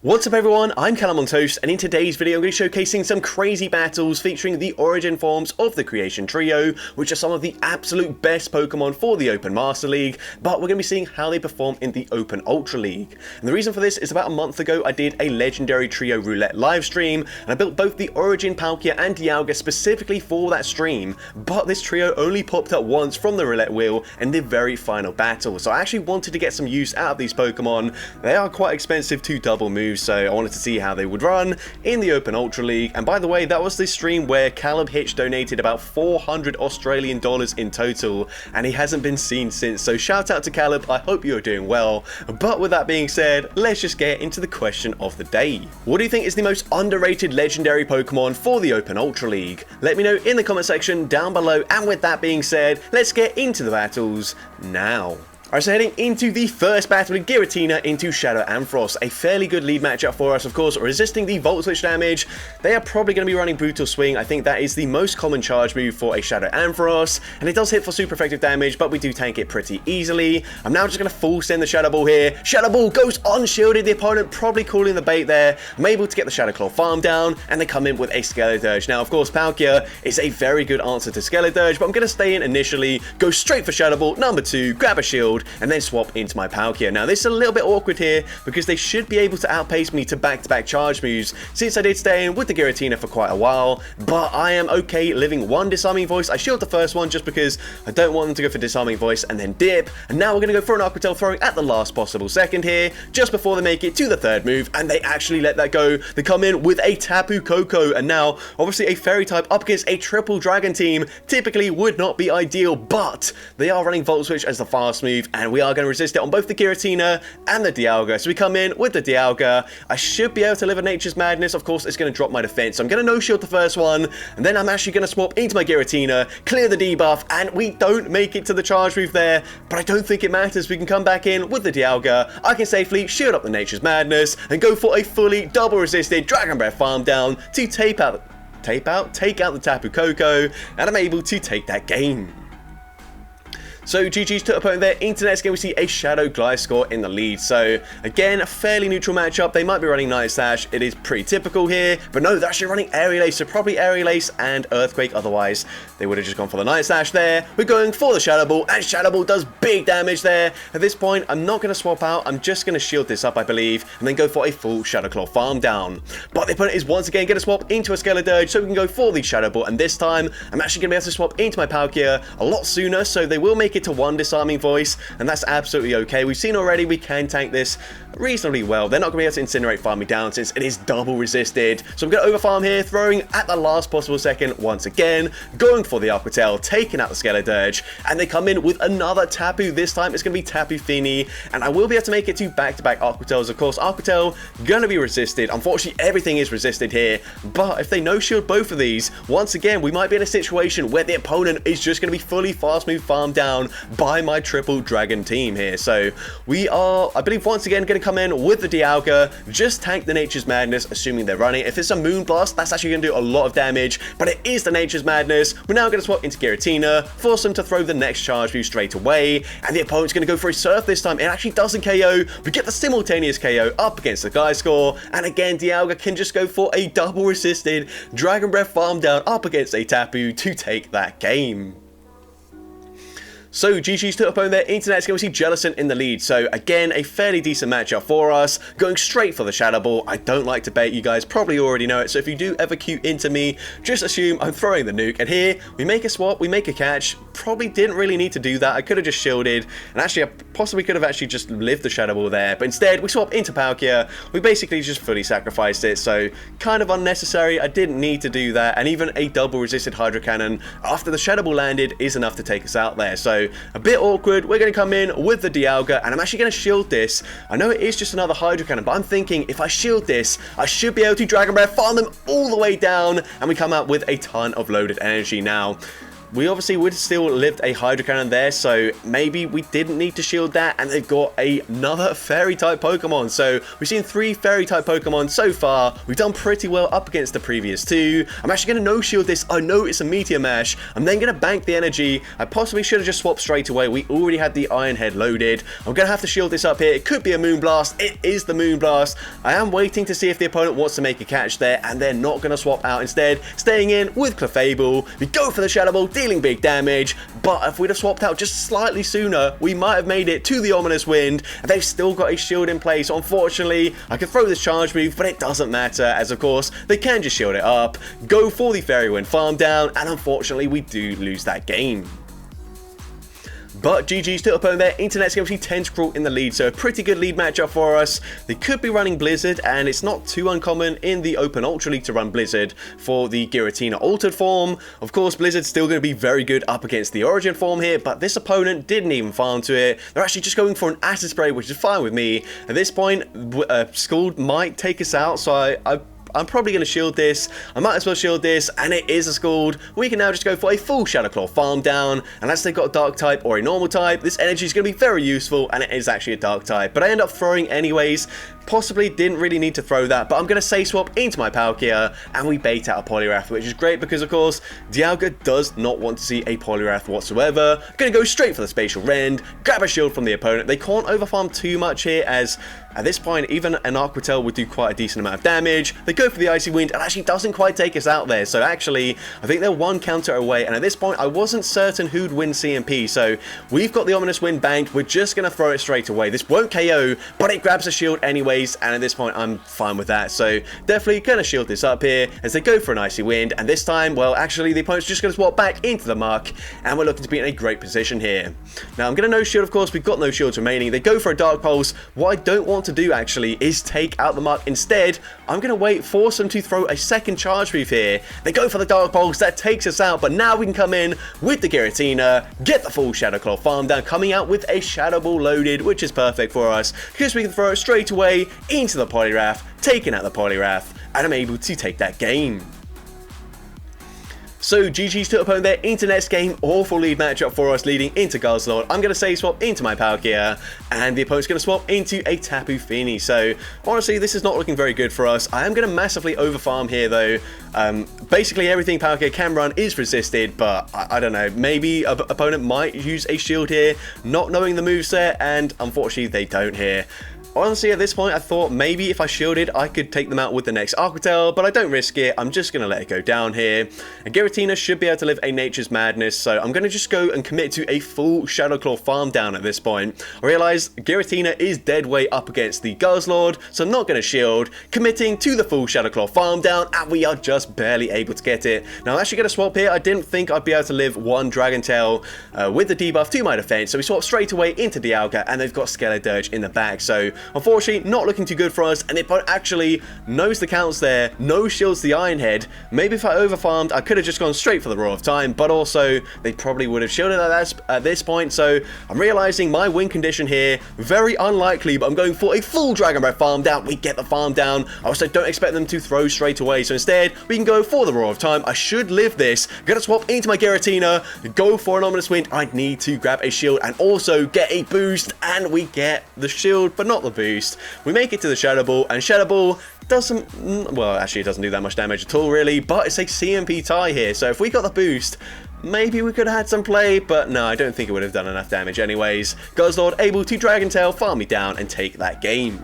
What's up everyone, I'm CallumOnToast, and in today's video I'm going to be showcasing some crazy battles featuring the origin forms of the Creation Trio, which are some of the absolute best Pokemon for the Open Master League, but we're going to be seeing how they perform in the Open Ultra League. And the reason for this is about a month ago I did a Legendary Trio Roulette livestream, and I built both the Origin Palkia and Dialga specifically for that stream, but this trio only popped up once from the roulette wheel in the very final battle, so I actually wanted to get some use out of these Pokemon. They are quite expensive to double move, so I wanted to see how they would run in the Open Ultra League. And by the way, that was the stream where Callum Hitch donated about 400 Australian dollars in total, and he hasn't been seen since, so shout out to Callum, I hope you're doing well. But with that being said, let's just get into the question of the day. What do you think is the most underrated legendary Pokemon for the Open Ultra League? Let me know in the comment section down below, and with that being said, let's get into the battles now. Alright, so heading into the first battle with Giratina into Shadow Ampharos. A fairly good lead matchup for us, of course, resisting the Volt Switch damage. They are probably going to be running Brutal Swing. I think that is the most common charge move for a Shadow Ampharos, and it does hit for super effective damage, but we do tank it pretty easily. I'm now just going to full send the Shadow Ball here. Shadow Ball goes unshielded, the opponent probably calling the bait there. I'm able to get the Shadow Claw farm down, and they come in with a Skeledirge. Now, of course, Palkia is a very good answer to Skeledirge, but I'm going to stay in initially, go straight for Shadow Ball, number 2, grab a shield, and then swap into my Palkia. Now this is a little bit awkward here because they should be able to outpace me to back-to-back charge moves since I did stay in with the Giratina for quite a while, but I am okay living one Disarming Voice. I shield the first one just because I don't want them to go for Disarming Voice and then dip, and now we're going to go for an Aqua Tail throwing at the last possible second here, just before they make it to the third move, and they actually let that go. They come in with a Tapu Koko, and now obviously a Fairy type up against a triple Dragon team typically would not be ideal, but they are running Volt Switch as the fast move, and we are going to resist it on both the Giratina and the Dialga. So we come in with the Dialga. I should be able to live a Nature's Madness. Of course, it's going to drop my defense, so I'm going to no-shield the first one, and then I'm actually going to swap into my Giratina, clear the debuff, and we don't make it to the charge move there, but I don't think it matters. We can come back in with the Dialga. I can safely shield up the Nature's Madness and go for a fully double resisted Dragon Breath farm down to take out the Tapu Koko, and I'm able to take that game. So GG's to opponent there. Into next game we see a Shadow Gliscor in the lead. So again, a fairly neutral matchup. They might be running Night Slash. It is pretty typical here, but no, they're actually running Aerial Ace, so probably Aerial Ace and Earthquake. Otherwise they would have just gone for the Night Slash there. We're going for the Shadow Ball, and Shadow Ball does big damage there. At this point, I'm not going to swap out. I'm just going to shield this up, I believe, and then go for a full Shadow Claw farm down. But the opponent is once again going to swap into a Skeledirge, so we can go for the Shadow Ball, and this time I'm actually going to be able to swap into my Palkia a lot sooner, so they will make it to one Disarming Voice, and that's absolutely okay. We've seen already we can tank this reasonably well. They're not going to be able to Incinerate farm me down since it is double resisted. So I'm going to overfarm here, throwing at the last possible second once again, going for the Aqua Tail, taking out the Skeledirge, and they come in with another Tapu. This time it's going to be Tapu Fini, and I will be able to make it to back-to-back Aqua Tails. Of course, Aqua Tail going to be resisted. Unfortunately, everything is resisted here, but if they no-shield both of these, once again, we might be in a situation where the opponent is just going to be fully fast move farmed down by my triple Dragon team here. So we are, I believe, once again going to come in with the Dialga, just tank the Nature's Madness, assuming they're running. If it's a Moonblast, that's actually going to do a lot of damage, but it is the Nature's Madness. We're now going to swap into Giratina, force them to throw the next charge view straight away, and the opponent's going to go for a Surf this time. It actually doesn't KO. We get the simultaneous KO up against the Gliscor, and again, Dialga can just go for a double resisted Dragon Breath farm down up against a Tapu to take that game. So GG's to opponent there. Into next game we see Jellicent in the lead. So again, a fairly decent matchup for us, going straight for the Shadow Ball. I don't like to bait, you guys probably already know it, so if you do ever queue into me, just assume I'm throwing the nuke. And here we make a swap, we make a catch. Probably didn't really need to do that. I could have just shielded, and actually I possibly could have actually just lived the Shadow Ball there, but instead we swap into Palkia. We basically just fully sacrificed it, so kind of unnecessary. I didn't need to do that, and even a double resisted Hydro Cannon after the Shadow Ball landed is enough to take us out there. So a bit awkward. We're going to come in with the Dialga, and I'm actually going to shield this. I know it is just another Hydro Cannon, but I'm thinking if I shield this, I should be able to Dragon Breath farm them all the way down, and we come out with a ton of loaded energy. Now, we obviously would have still lived a Hydro Cannon there, so maybe we didn't need to shield that, and they've got another Fairy-type Pokemon. So we've seen 3 Fairy-type Pokemon so far. We've done pretty well up against the previous 2. I'm actually going to no-shield this. I know it's a Meteor Mash. I'm then going to bank the energy. I possibly should have just swapped straight away. We already had the Iron Head loaded. I'm going to have to shield this up here. It could be a Moonblast. It is the Moonblast. I am waiting to see if the opponent wants to make a catch there, and they're not going to swap out. Instead, staying in with Clefable. We go for the Shadow Ball, dealing big damage, but if we'd have swapped out just slightly sooner, we might have made it to the Ominous Wind, and they've still got a shield in place. So unfortunately, I could throw this charge move, but it doesn't matter, as of course, they can just shield it up, go for the Fairy Wind farm down, and unfortunately, we do lose that game. But GG's to opponent there. Internet's going to be Tentacruel in the lead, so a pretty good lead matchup for us. They could be running Blizzard, and it's not too uncommon in the Open Ultra League to run Blizzard for the Giratina altered form. Of course, Blizzard's still going to be very good up against the Origin form here, but this opponent didn't even farm to it. They're actually just going for an Acid Spray, which is fine with me. At this point, Scald might take us out, so I'm probably going to shield this. I might as well shield this, and it is a Scald. We can now just go for a full Shadow Claw farm down, unless they've got a Dark type or a normal type. This energy is going to be very useful, and it is actually a Dark type, but I end up throwing anyways. Possibly didn't really need to throw that, but I'm going to say swap into my Palkia, and we bait out a Poliwrath, which is great because, of course, Dialga does not want to see a Poliwrath whatsoever. Going to go straight for the Spatial Rend, grab a shield from the opponent. They can't overfarm too much here, as at this point, even an Aquatel would do quite a decent amount of damage. They go for the Icy Wind, and actually doesn't quite take us out there. So actually, I think they're one counter away, and at this point, I wasn't certain who'd win CMP. So we've got the Ominous Wind banked. We're just going to throw it straight away. This won't KO, but it grabs a shield anyway. And at this point, I'm fine with that. So definitely going to shield this up here as they go for an Icy Wind. And this time, well, actually, the opponent's just going to swap back into the muck. And we're looking to be in a great position here. Now, I'm going to no shield, of course. We've got no shields remaining. They go for a Dark Pulse. What I don't want to do, actually, is take out the muck. Instead, I'm going to wait, force them to throw a second charge move here. They go for the Dark Pulse. That takes us out. But now we can come in with the Giratina, get the full Shadow Claw farm down, coming out with a Shadow Ball loaded, which is perfect for us because we can throw it straight away into the Poliwrath, taking out the Poliwrath, and I'm able to take that game. So GG's to opponent there into next game. Awful lead matchup for us leading into Guzzlord. I'm going to say swap into my Palkia, and the opponent's going to swap into a Tapu Fini. So honestly, this is not looking very good for us. I am going to massively overfarm here though. Basically everything Palkia can run is resisted, but I don't know. Maybe an opponent might use a shield here, not knowing the moveset, and unfortunately they don't here. Honestly, at this point, I thought maybe if I shielded, I could take them out with the next Aquatel, but I don't risk it. I'm just going to let it go down here. And Giratina should be able to live a Nature's Madness, so I'm going to just go and commit to a full Shadow Claw farm down at this point. I realise Giratina is dead weight up against the Guzzlord, so I'm not going to shield. Committing to the full Shadow Claw farm down, and we are just barely able to get it. Now, I'm actually going to swap here. I didn't think I'd be able to live one Dragon Tail with the debuff to my defense, so we swap straight away into Dialga, and they've got Skeledirge in the back, so unfortunately, not looking too good for us, and it actually knows the counts there, no shields the Iron Head. Maybe if I overfarmed, I could have just gone straight for the Roar of Time, but also, they probably would have shielded at this point, so I'm realizing my win condition here, very unlikely, but I'm going for a full Dragon Breath farm down. We get the farm down. I also don't expect them to throw straight away, so instead, we can go for the Roar of Time. I should live this. I'm going to swap into my Giratina, go for an Ominous Wind. I need to grab a shield and also get a boost, and we get the shield, but not the boost. We make it to the Shadow Ball, and Shadow Ball doesn't, well, actually it doesn't do that much damage at all really, but it's a CMP tie here, so if we got the boost, maybe we could have had some play, but no, I don't think it would have done enough damage anyways. Guzzlord able to Dragon Tail, farm me down, and take that game.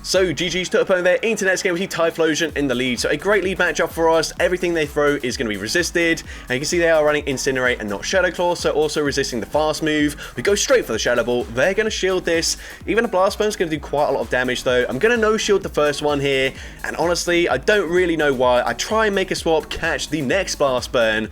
So GG's to opponent there, into next game with Typhlosion in the lead. So a great lead matchup for us. Everything they throw is going to be resisted. And you can see they are running Incinerate and not Shadow Claw, so also resisting the fast move. We go straight for the Shadow Ball. They're going to shield this. Even a Blast Burn is going to do quite a lot of damage though. I'm going to no shield the first one here. And honestly, I don't really know why. I try and make a swap, catch the next Blast Burn,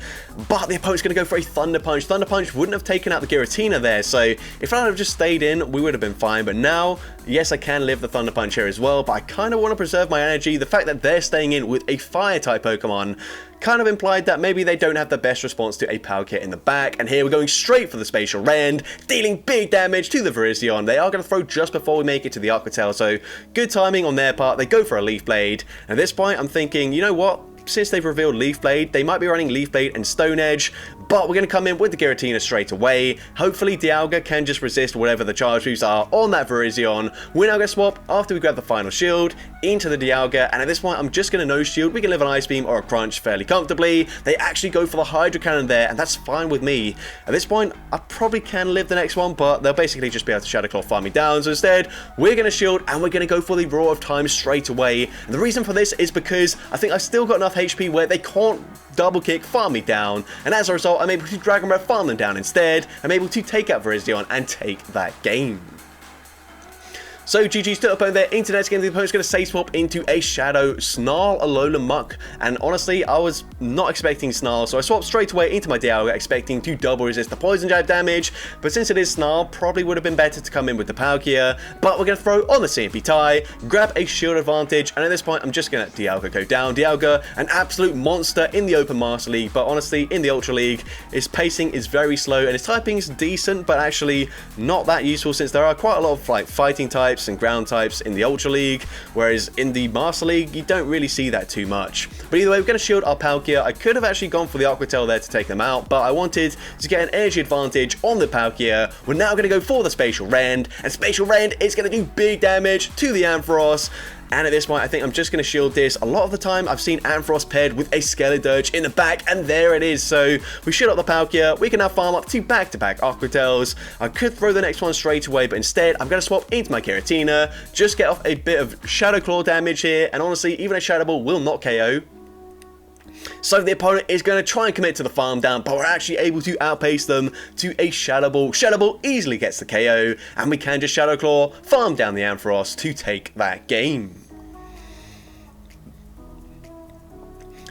but the opponent's going to go for a Thunder Punch. Thunder Punch wouldn't have taken out the Giratina there, so if I had just stayed in, we would have been fine. But now, yes, I can live the Thunder Punch here as well, but I kind of want to preserve my energy. The fact that they're staying in with a Fire-type Pokemon kind of implied that maybe they don't have the best response to a Palkia in the back. And here we're going straight for the Spatial Rend, dealing big damage to the Virizion. They are going to throw just before we make it to the Aquatel, so good timing on their part. They go for a Leaf Blade. And at this point, I'm thinking, you know what? since they've revealed Leaf Blade, they might be running Leaf Blade and Stone Edge, but we're going to come in with the Giratina straight away. Hopefully Dialga can just resist whatever the charge moves are on that Virizion. We're now going to swap, after we grab the final shield, into the Dialga, and at this point I'm just going to no shield. We can live an Ice Beam or a Crunch fairly comfortably. They actually go for the Hydro Cannon there, and that's fine with me. At this point, I probably can live the next one, but they'll basically just be able to Shadow Claw farm me down. So instead, we're going to shield, and we're going to go for the Roar of Time straight away. And the reason for this is because I think I've still got enough HP where they can't double kick, farm me down, and as a result, I'm able to Dragon Breath farm them down instead. I'm able to take out Virizion and take that game. So GG's to the opponent there. Into the next game, the opponent's going to Safe Swap into a Shadow Snarl, Alola Muck. And honestly, I was not expecting Snarl, so I swapped straight away into my Dialga, expecting to double resist the Poison Jab damage. But since it is Snarl, probably would have been better to come in with the Palkia. But we're going to throw on the CMP tie, grab a shield advantage, and at this point, I'm just going to Dialga go down. Dialga, an absolute monster in the Open Master League, but honestly, in the Ultra League, its pacing is very slow, and its typing is decent, but actually not that useful since there are quite a lot of like fighting types and ground types in the Ultra League, whereas in the Master League you don't really see that too much. But either way, we're going to shield our Palkia. I could have actually gone for the Aqua Tail there to take them out, but I wanted to get an energy advantage on the Palkia. We're now going to go for the Spatial Rend, and Spatial Rend is going to do big damage to the Ampharos. And at this point, I think I'm just going to shield this. A lot of the time, I've seen Ampharos paired with a Skeledirge in the back, and there it is. So we shield up the Palkia. We can now farm up to back-to-back Aqua Tails. I could throw the next one straight away, but instead, I'm going to swap into my Giratina. Just get off a bit of Shadow Claw damage here, and honestly, even a Shadow Ball will not KO. So the opponent is going to try and commit to the farm down, but we're actually able to outpace them to a Shadow Ball. Shadow Ball easily gets the KO, and we can just Shadow Claw, farm down the Ampharos to take that game.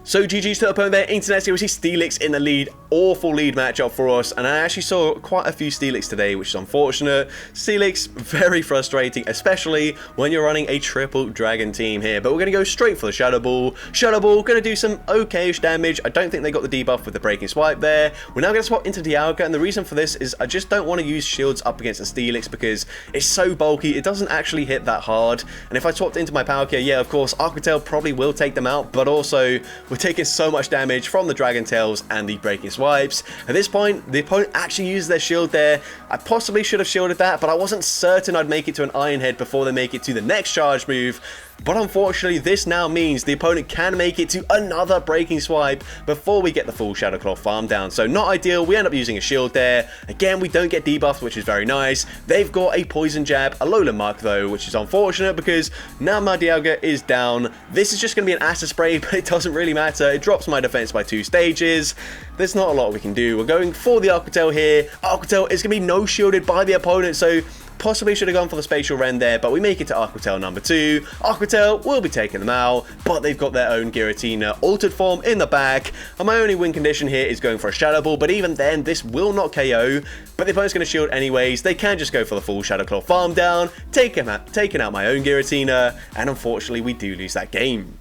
So GG's to the opponent there. Into next game, we see Steelix in the lead. Awful lead matchup for us, and I actually saw quite a few Steelix today, which is unfortunate. Steelix, very frustrating, especially when you're running a triple dragon team here. But we're going to go straight for the Shadow Ball. Shadow Ball going to do some okay-ish damage. I don't think they got the debuff with the Breaking Swipe there. We're now going to swap into Dialga, and the reason for this is I just don't want to use shields up against the Steelix because it's so bulky. It doesn't actually hit that hard. And if I swapped into my Palkia, yeah, of course, Aqua Tail probably will take them out, but also we're taking so much damage from the Dragon Tails and the Breaking Swipes. At this point, the opponent actually used their shield there. I possibly should have shielded that, but I wasn't certain I'd make it to an Iron Head before they make it to the next charge move. But unfortunately, this now means the opponent can make it to another Breaking Swipe before we get the full Shadow Claw farm down. So not ideal. We end up using a shield there. Again, we don't get debuffed, which is very nice. They've got a Poison Jab, a Alola Muck though, which is unfortunate because now my Dialga is down. This is just going to be an Acid Spray, but it doesn't really matter. It drops my defense by 2 stages. There's not a lot we can do. We're going for the Aqua Tail here. Aqua Tail is going to be no shielded by the opponent, so possibly should have gone for the Spatial Rend there, but we make it to Aqua Tail number 2. Aqua Tail will be taking them out, but they've got their own Giratina altered form in the back. And my only win condition here is going for a Shadow Ball, but even then, this will not KO. But the opponent's going to shield anyways. They can just go for the full Shadow Claw farm down, taking out my own Giratina, and unfortunately, we do lose that game.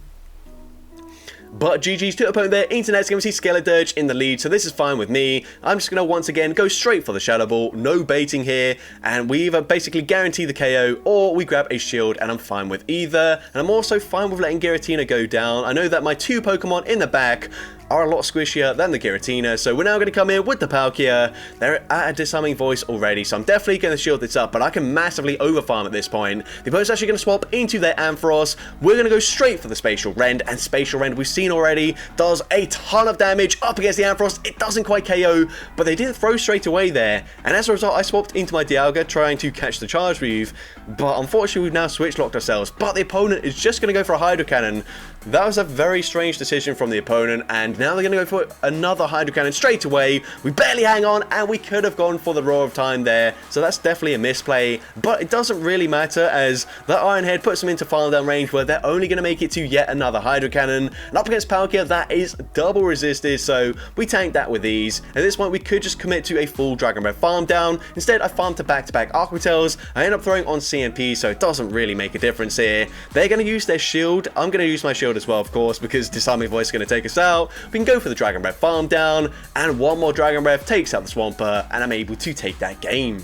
But GG's to the opponent there. Internet's going to see Skeledirge in the lead, so this is fine with me. I'm just going to once again go straight for the Shadow Ball. No baiting here, and we either basically guarantee the KO or we grab a shield, and I'm fine with either. And I'm also fine with letting Giratina go down. I know that my 2 Pokemon in the back are a lot squishier than the Giratina, so we're now going to come in with the Palkia. They're at a Disarming Voice already, so I'm definitely going to shield this up, but I can massively overfarm at this point. The opponent's actually going to swap into their Ampharos. We're going to go straight for the Spatial Rend, and Spatial Rend, we've seen already, does a ton of damage up against the Ampharos. It doesn't quite KO, but they did throw straight away there, and as a result, I swapped into my Dialga, trying to catch the charge move, but unfortunately, we've now switch-locked ourselves, but the opponent is just going to go for a Hydro Cannon. That was a very strange decision from the opponent, and now they're going to go for another Hydro Cannon straight away. We barely hang on, and we could have gone for the Roar of Time there, so that's definitely a misplay, but it doesn't really matter as that Iron Head puts them into farm down range where they're only going to make it to yet another Hydro Cannon, and up against Palkia, that is double resisted, so we tank that with ease. At this point, we could just commit to a full Dragon Breath farm down. Instead, I farm to back-to-back Aqua Tails. I end up throwing on CMP, so it doesn't really make a difference here. They're going to use their shield. I'm going to use my shield as well, of course, because Disarming Voice is going to take us out. We can go for the Dragon Breath farm down, and one more Dragon Breath takes out the Swampert, and I'm able to take that game.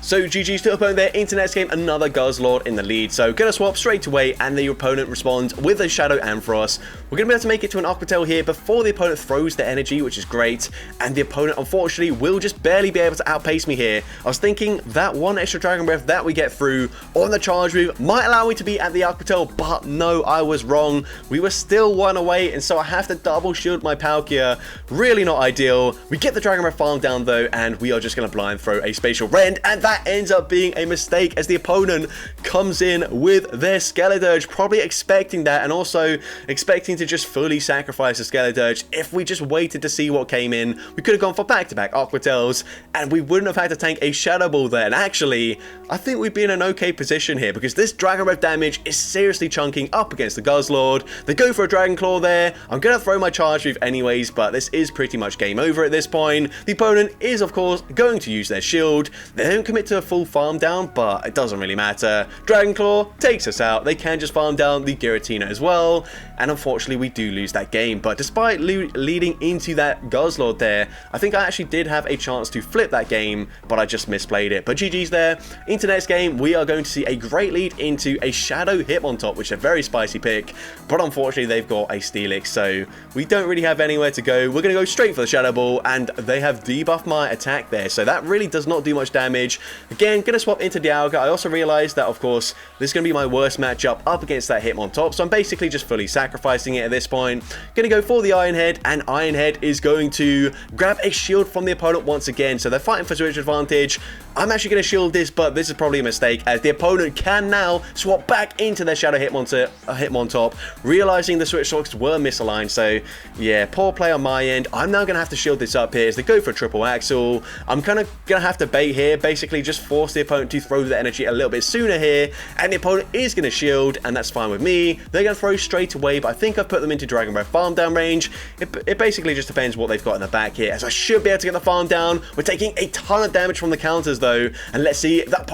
So GG's to opponent there, into next game, another Guzzlord in the lead. So gonna swap straight away, and the opponent responds with a Shadow Ampharos. We're gonna be able to make it to an Aquatail here before the opponent throws the energy, which is great. And the opponent, unfortunately, will just barely be able to outpace me here. I was thinking that one extra Dragon Breath that we get through on the charge move might allow me to be at the Aquatail, but no, I was wrong. We were still one away, and so I have to double shield my Palkia. Really not ideal. We get the Dragon Breath farm down though, and we are just gonna blind throw a Spatial Rend, and that ends up being a mistake as the opponent comes in with their Skeledirge, probably expecting that, and also expecting to just fully sacrifice the Skeledirge. If we just waited to see what came in, we could have gone for back-to-back Aquatails, and we wouldn't have had to tank a Shadow Ball there. And actually, I think we'd be in an okay position here, because this Dragon Breath damage is seriously chunking up against the Guzzlord. They go for a Dragon Claw there. I'm gonna throw my Charge Move anyways, but this is pretty much game over at this point. The opponent is, of course, going to use their shield. They don't commit to a full farm down, but it doesn't really matter. Dragon Claw takes us out. They can just farm down the Giratina as well, and unfortunately we do lose that game. But despite leading into that Guzzlord there, I think I actually did have a chance to flip that game, but I just misplayed it. But GG's there. Into next game, we are going to see a great lead into a Shadow Hitmontop, which is a very spicy pick, but unfortunately they've got a Steelix, so we don't really have anywhere to go. We're going to go straight for the Shadow Ball, and they have debuffed my attack there, so that really does not do much damage. Again, going to swap into Dialga. I also realized that, of course, this is going to be my worst matchup up against that Hitmontop, so I'm basically just fully sacrificing it at this point. Going to go for the Iron Head, and Iron Head is going to grab a shield from the opponent once again, so they're fighting for switch advantage. I'm actually going to shield this, but this is probably a mistake, as the opponent can now swap back into their Shadow Hitmontop, realizing the switch shocks were misaligned. So yeah, poor play on my end. I'm now going to have to shield this up here as they go for a triple axle. I'm kind of going to have to bait here, basically just force the opponent to throw the energy a little bit sooner here, and the opponent is going to shield, and that's fine with me. They're going to throw straight away, but I think I've put them into Dragon Breath farm down range. It basically just depends what they've got in the back here, as I should be able to get the farm down. We're taking a ton of damage from the counters though, and let's see that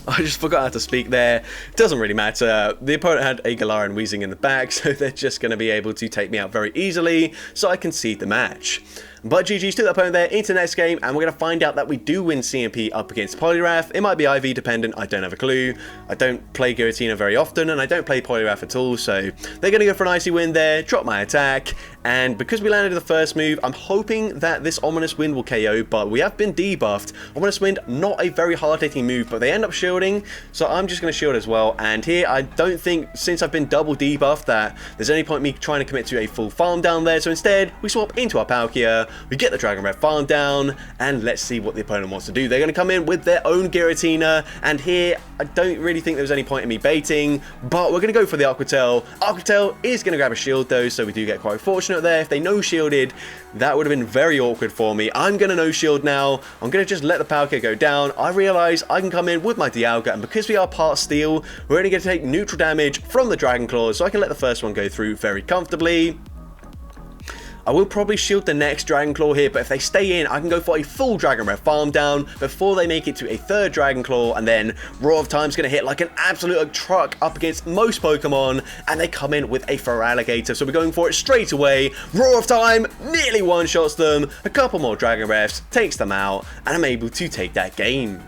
I just forgot how to speak there. Doesn't really matter. The opponent had a Galarian Weezing in the back, so they're just going to be able to take me out very easily, so I concede the match. But GG's to the opponent there, into the next game, and we're going to find out that we do win CMP up against Poliwrath. It might be IV dependent, I don't have a clue. I don't play Giratina very often, and I don't play Poliwrath at all, so they're going to go for an Icy Wind there, drop my attack, and because we landed the first move, I'm hoping that this Ominous Wind will KO, but we have been debuffed. Ominous Wind, not a very hard-hitting move, but they end up shielding, so I'm just going to shield as well, and here I don't think, since I've been double debuffed, that there's any point in me trying to commit to a full farm down there, so instead, we swap into our Palkia. We get the Dragon Breath farm down, and let's see what the opponent wants to do. They're going to come in with their own Giratina, and here I don't really think there's any point in me baiting, but we're going to go for the Aquatail. Aquatail is going to grab a shield though, so we do get quite fortunate there. If they no-shielded, that would have been very awkward for me. I'm going to no-shield now. I'm going to just let the Palkia go down. I realize I can come in with my Dialga, and because we are part steel, we're only going to take neutral damage from the Dragon Claws, so I can let the first one go through very comfortably. I will probably shield the next Dragon Claw here, but if they stay in, I can go for a full Dragon Breath farm down before they make it to a third Dragon Claw, and then Roar of Time's going to hit like an absolute truck up against most Pokemon, and they come in with a Feraligatr, so we're going for it straight away. Roar of Time nearly one-shots them, a couple more Dragon Breaths, takes them out, and I'm able to take that game.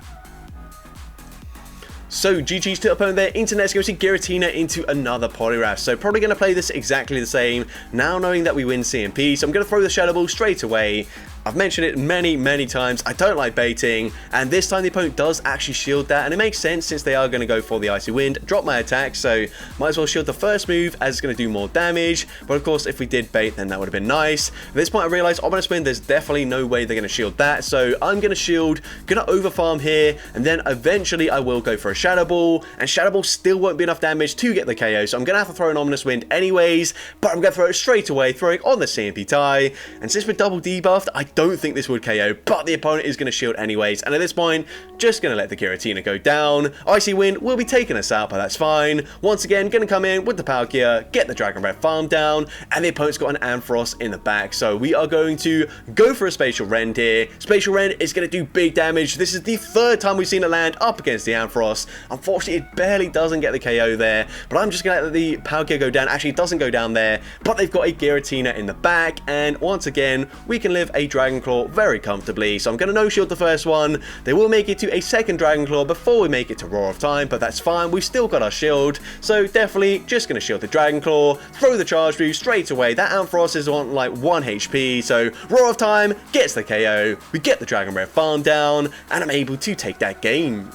So GG's to the opponent there, into next going to see Giratina into another Poliwrath. So probably going to play this exactly the same, now knowing that we win CMP. So I'm going to throw the Shadow Ball straight away. I've mentioned it many times, I don't like baiting, and this time the opponent does actually shield that, and it makes sense since they are going to go for the Icy Wind, drop my attack, so might as well shield the first move as it's going to do more damage, but of course if we did bait then that would have been nice. At this point I realised Ominous Wind, there's definitely no way they're going to shield that, so I'm going to shield, going to overfarm here, and then eventually I will go for a Shadow Ball, and Shadow Ball still won't be enough damage to get the KO, so I'm going to have to throw an Ominous Wind anyways, but I'm going to throw it straight away, throwing on the CMP tie, and since we're double debuffed, I don't think this would KO, but the opponent is going to shield anyways, and at this point, just going to let the Giratina go down. Icy Wind will be taking us out, but that's fine. Once again, going to come in with the Palkia, get the Dragon Breath farm down, and the opponent's got an Ampharos in the back, so we are going to go for a Spatial Rend here. Spatial Rend is going to do big damage. This is the third time we've seen it land up against the Ampharos. Unfortunately, it barely doesn't get the KO there, but I'm just going to let the Palkia go down. Actually, it doesn't go down there, but they've got a Giratina in the back, and once again, we can live a Dragon Dragon Claw very comfortably, so I'm going to no-shield the first one. They will make it to a second Dragon Claw before we make it to Roar of Time, but that's fine. We've still got our shield, so definitely just going to shield the Dragon Claw, throw the charge move straight away. That Ampharos is on like 1 HP, so Roar of Time gets the KO. We get the Dragon Breath farm down, and I'm able to take that game.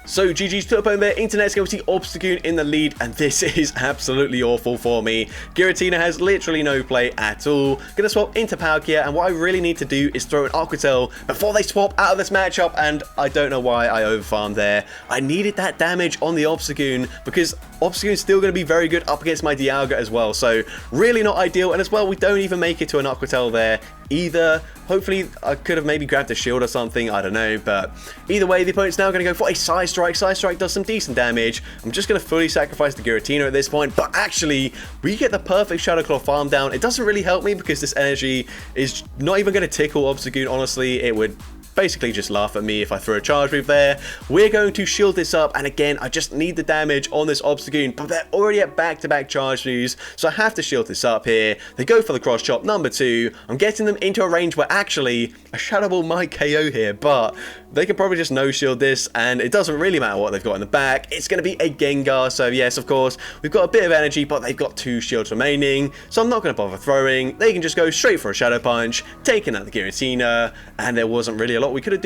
So GG's to opponent there. Internet's going to see Obstagoon in the lead, and this is absolutely awful for me. Giratina has literally no play at all. Going to swap into Palkia, and what I really need to do is throw an Aqua Tail before they swap out of this matchup, and I don't know why I overfarmed there. I needed that damage on the Obstagoon because Obstagoon's still going to be very good up against my Dialga as well, so really not ideal. And as well, we don't even make it to an Aqua Tail there either. Hopefully I could have maybe grabbed a shield or something, I don't know, but either way the opponent's now going to go for a Side Strike. Side Strike does some decent damage. I'm just going to fully sacrifice the Giratina at this point, but actually we get the perfect Shadow Claw farm down. It doesn't really help me because this energy is not even going to tickle Obstagoon. Honestly, it would basically just laugh at me if I throw a charge move there. We're going to shield this up, and again I just need the damage on this Obstagoon, but they're already at back-to-back charge moves, so I have to shield this up here. They go for the cross chop number 2. I'm getting them into a range where actually a Shadow Ball might KO here, but they can probably just no-shield this, and it doesn't really matter what they've got in the back. It's going to be a Gengar, so yes, of course, we've got a bit of energy, but they've got 2 shields remaining, so I'm not going to bother throwing. They can just go straight for a Shadow Punch, taking out the Giratina, and there wasn't really a lot we could have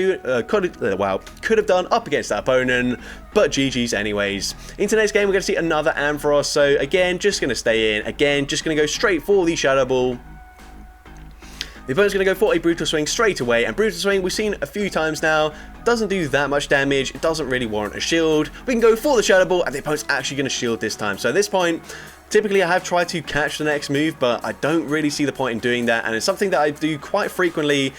done up against that opponent, but GG's anyways. Into next game, we're going to see another Ampharos, so again, just going to stay in. Again, just going to go straight for the Shadow Ball. The opponent's going to go for a Brutal Swing straight away, and Brutal Swing we've seen a few times now, doesn't do that much damage, it doesn't really warrant a shield. We can go for the Shadow Ball, and the opponent's actually going to shield this time. So at this point, typically I have tried to catch the next move, but I don't really see the point in doing that, and it's something that I do quite frequently,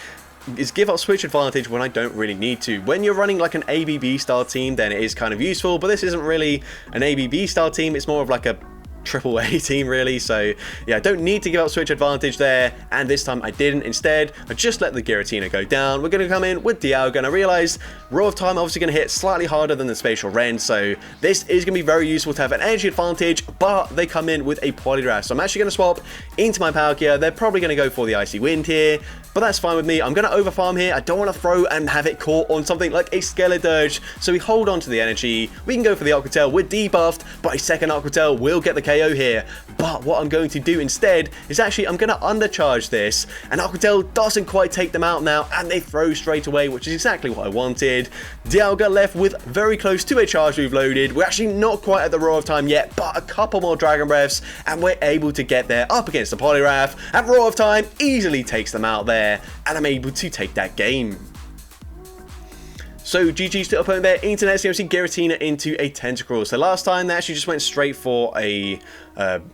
is give up switch advantage when I don't really need to. When you're running like an ABB style team, then it is kind of useful, but this isn't really an ABB style team, it's more of like a AAA team really, so yeah, I don't need to give up switch advantage there, and this time I didn't. Instead, I just let the Giratina go down. We're going to come in with Dialga, and I realized Roar of Time obviously going to hit slightly harder than the Spatial Rend, so this is going to be very useful to have an energy advantage, but they come in with a Poliwrath, so I'm actually going to swap into my Palkia. They're probably going to go for the Icy Wind here, but that's fine with me. I'm going to overfarm here. I don't want to throw and have it caught on something like a Skeledirge, so we hold on to the energy. We can go for the Aqua Tail. We're debuffed, but a second Aqua Tail will get the KO here. But what I'm going to do instead is actually I'm going to undercharge this, and Aqua Tail doesn't quite take them out now, and they throw straight away, which is exactly what I wanted. Dialga left with very close to a charge move loaded. We're actually not quite at the Roar of Time yet, but a couple more Dragon Breaths, and we're able to get there up against the Poliwrath, and Roar of Time easily takes them out there, and I'm able to take that game. So GG's to opponent there. Internet's going to see Giratina into a Tentacruel. So last time they actually just went straight for an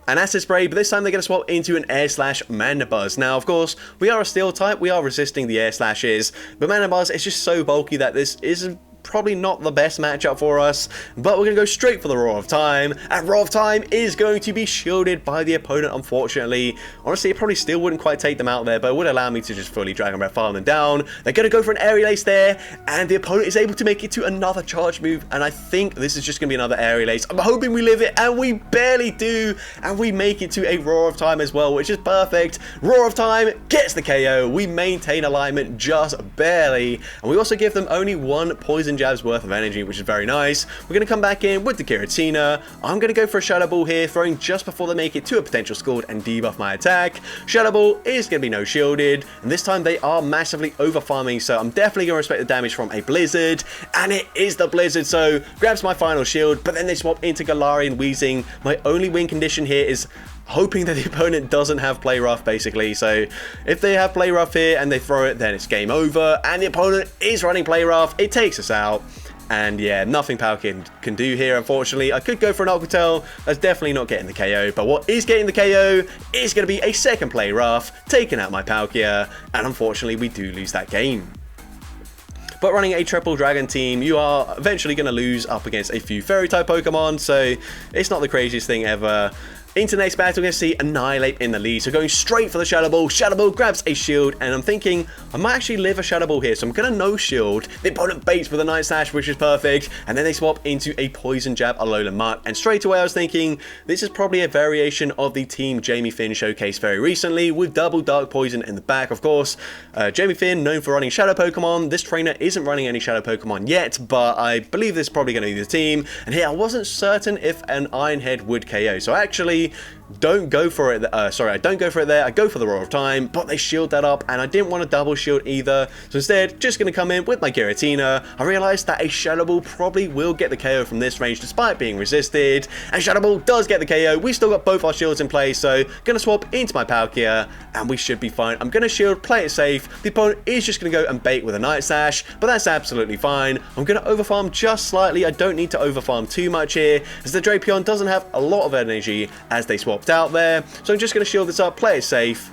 Acid Spray, but this time they're going to swap into an Air Slash Mandibuzz. Now, of course, we are a Steel type. We are resisting the Air Slashes, but Mandibuzz is just so bulky that this is probably not the best matchup for us, but we're going to go straight for the Roar of Time, and Roar of Time is going to be shielded by the opponent, unfortunately. Honestly, it probably still wouldn't quite take them out there, but it would allow me to just fully Dragon Breath farm them down. They're going to go for an Aerial Ace there, and the opponent is able to make it to another charge move, and I think this is just going to be another Aerial Ace. I'm hoping we live it, and we barely do, and we make it to a Roar of Time as well, which is perfect. Roar of Time gets the KO. We maintain alignment just barely, and we also give them only 1 Poison Jab's worth of energy, which is very nice. We're going to come back in with the Giratina. I'm going to go for a Shadow Ball here, throwing just before they make it to a potential Scald and debuff my attack. Shadow Ball is going to be no shielded, and this time they are massively over farming, so I'm definitely going to respect the damage from a Blizzard, and it is the Blizzard, so grabs my final shield, but then they swap into Galarian Weezing. My only win condition here is hoping that the opponent doesn't have Play Rough, basically. So if they have Play Rough here and they throw it, then it's game over, and the opponent is running Play Rough. It takes us out, and yeah, nothing Palkia can do here, unfortunately. I could go for an Aqua Tail. That's definitely not getting the KO, but what is getting the KO is going to be a second Play Rough, taking out my Palkia, and unfortunately we do lose that game. But running a triple dragon team, you are eventually going to lose up against a few fairy type Pokemon, so it's not the craziest thing ever. Into the next battle, we're going to see Annihilate in the lead. So going straight for the Shadow Ball. Shadow Ball grabs a shield, and I'm thinking I might actually live a Shadow Ball here. So I'm going to no shield. The opponent baits with a Night Slash, which is perfect. And then they swap into a Poison Jab, Alolan Mark. And straight away I was thinking this is probably a variation of the Team Jamie Finn showcase very recently with double Dark Poison in the back, of course. Jamie Finn, known for running Shadow Pokemon. This trainer isn't running any Shadow Pokemon yet, but I believe this is probably going to be the team. And here I wasn't certain if an Iron Head would KO. So actually don't go for it. I don't go for it there. I go for the Roar of Time, but they shield that up, and I didn't want to double shield either. So instead, just going to come in with my Giratina. I realized that a Shadow Ball probably will get the KO from this range despite being resisted, and Shadow Ball does get the KO. We still got both our shields in place, so going to swap into my Palkia, and we should be fine. I'm going to shield, play it safe. The opponent is just going to go and bait with a Night Slash, but that's absolutely fine. I'm going to overfarm just slightly. I don't need to overfarm too much here, as the Drapion doesn't have a lot of energy as they swap out there, so I'm just going to shield this up, play it safe.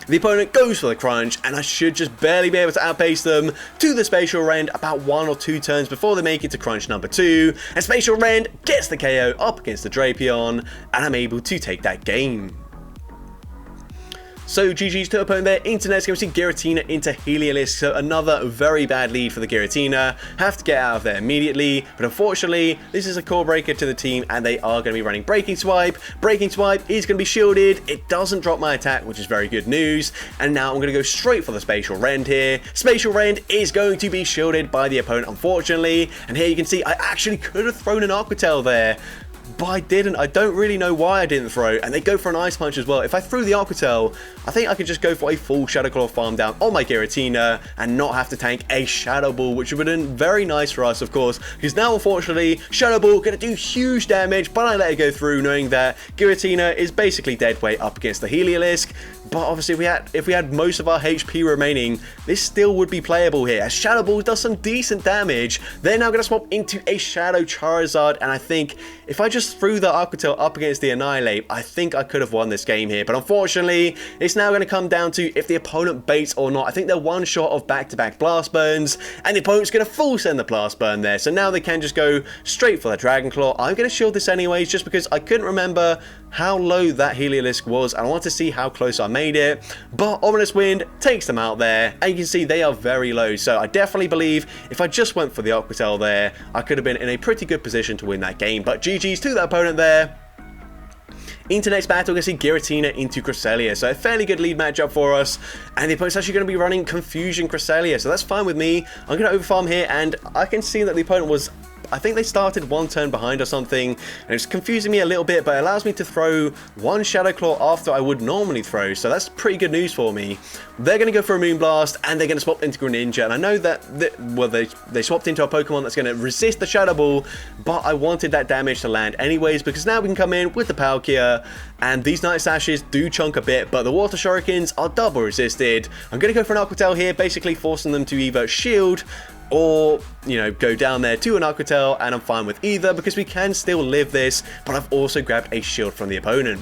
The opponent goes for the crunch, and I should just barely be able to outpace them to the Spatial Rend about 1 or 2 turns before they make it to crunch number 2, and Spatial Rend gets the KO up against the Drapion, and I'm able to take that game. So GG's to opponent there. Into next, going to see Giratina into Heliolisk. So another very bad lead for the Giratina. Have to get out of there immediately. But unfortunately, this is a core breaker to the team, and they are going to be running Breaking Swipe. Breaking Swipe is going to be shielded. It doesn't drop my attack, which is very good news. And now I'm going to go straight for the Spatial Rend here. Spatial Rend is going to be shielded by the opponent, unfortunately. And here you can see I actually could have thrown an Aqua Tail there, but I didn't. I don't really know why I didn't throw, and they go for an Ice Punch as well. If I threw the Aqua Tail, I think I could just go for a full Shadow Claw farm down on my Giratina and not have to tank a Shadow Ball, which would have been very nice for us, of course, because now, unfortunately, Shadow Ball going to do huge damage, but I let it go through knowing that Giratina is basically dead weight up against the Heliolisk. But obviously, if we had most of our HP remaining, this still would be playable here, as Shadow Ball does some decent damage. They're now going to swap into a Shadow Charizard, and I think if I just threw the Aqua Tail up against the Annihilate, I think I could have won this game here. But unfortunately, it's now going to come down to if the opponent baits or not. I think they're one shot of back-to-back Blast Burns, and the opponent's going to full send the Blast Burn there. So now they can just go straight for the Dragon Claw. I'm going to shield this anyways, just because I couldn't remember how low that Heliolisk was, and I want to see how close I made it. But Ominous Wind takes them out there, and you can see they are very low. So I definitely believe if I just went for the Aqua Tail there, I could have been in a pretty good position to win that game. But GG's to that opponent there. Into next battle, we're going to see Giratina into Cresselia. So a fairly good lead matchup for us. And the opponent's actually going to be running Confusion Cresselia. So that's fine with me. I'm going to overfarm here, and I can see that the opponent was, I think they started 1 turn behind or something, and it's confusing me a little bit, but it allows me to throw 1 Shadow Claw after I would normally throw, so that's pretty good news for me. They're going to go for a Moonblast, and they're going to swap into Greninja, and I know that, they swapped into a Pokemon that's going to resist the Shadow Ball, but I wanted that damage to land anyways, because now we can come in with the Palkia, and these Night Slashes do chunk a bit, but the Water Shurikens are double resisted. I'm going to go for an Aqua Tail here, basically forcing them to either shield or, you know, go down there to an Aqua Tail, and I'm fine with either because we can still live this, but I've also grabbed a shield from the opponent.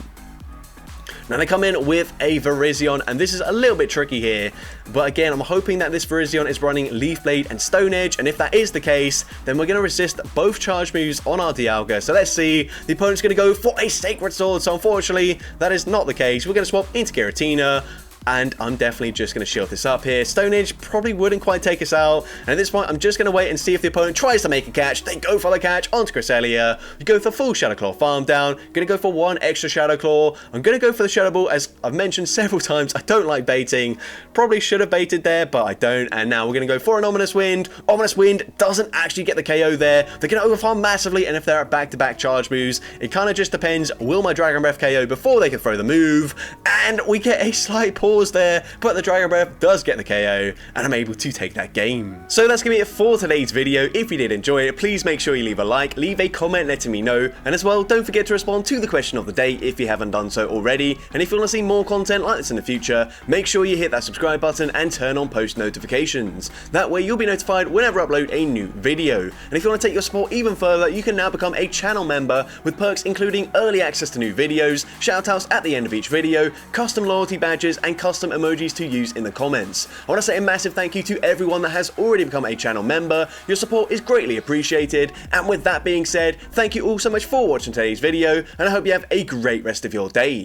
Now they come in with a Virizion, and this is a little bit tricky here, but again, I'm hoping that this Virizion is running Leaf Blade and Stone Edge, and if that is the case, then we're going to resist both charge moves on our Dialga. So let's see, the opponent's going to go for a Sacred Sword, so unfortunately, that is not the case. We're going to swap into Giratina, and I'm definitely just going to shield this up here. Stone Edge probably wouldn't quite take us out, and at this point I'm just going to wait and see if the opponent tries to make a catch. They go for the catch onto Cresselia. You go for full Shadow Claw farm down. Going to go for 1 extra Shadow Claw. I'm going to go for the Shadow Ball, as I've mentioned several times. I don't like baiting. Probably should have baited there, but I don't. And now we're going to go for an Ominous Wind. Ominous Wind doesn't actually get the KO there. They're going to overfarm massively, and if they're at back-to-back charge moves, it kind of just depends. Will my Dragon Breath KO before they can throw the move? And we get a slight pause there, but the Dragon Breath does get the KO, and I'm able to take that game. So that's going to be it for today's video. If you did enjoy it, please make sure you leave a like, leave a comment letting me know, and as well, don't forget to respond to the question of the day if you haven't done so already. And if you want to see more content like this in the future, make sure you hit that subscribe button and turn on post notifications. That way you'll be notified whenever I upload a new video. And if you want to take your support even further, you can now become a channel member with perks including early access to new videos, shoutouts at the end of each video, custom loyalty badges, and custom emojis to use in the comments. I want to say a massive thank you to everyone that has already become a channel member. Your support is greatly appreciated, and with that being said, thank you all so much for watching today's video, and I hope you have a great rest of your day.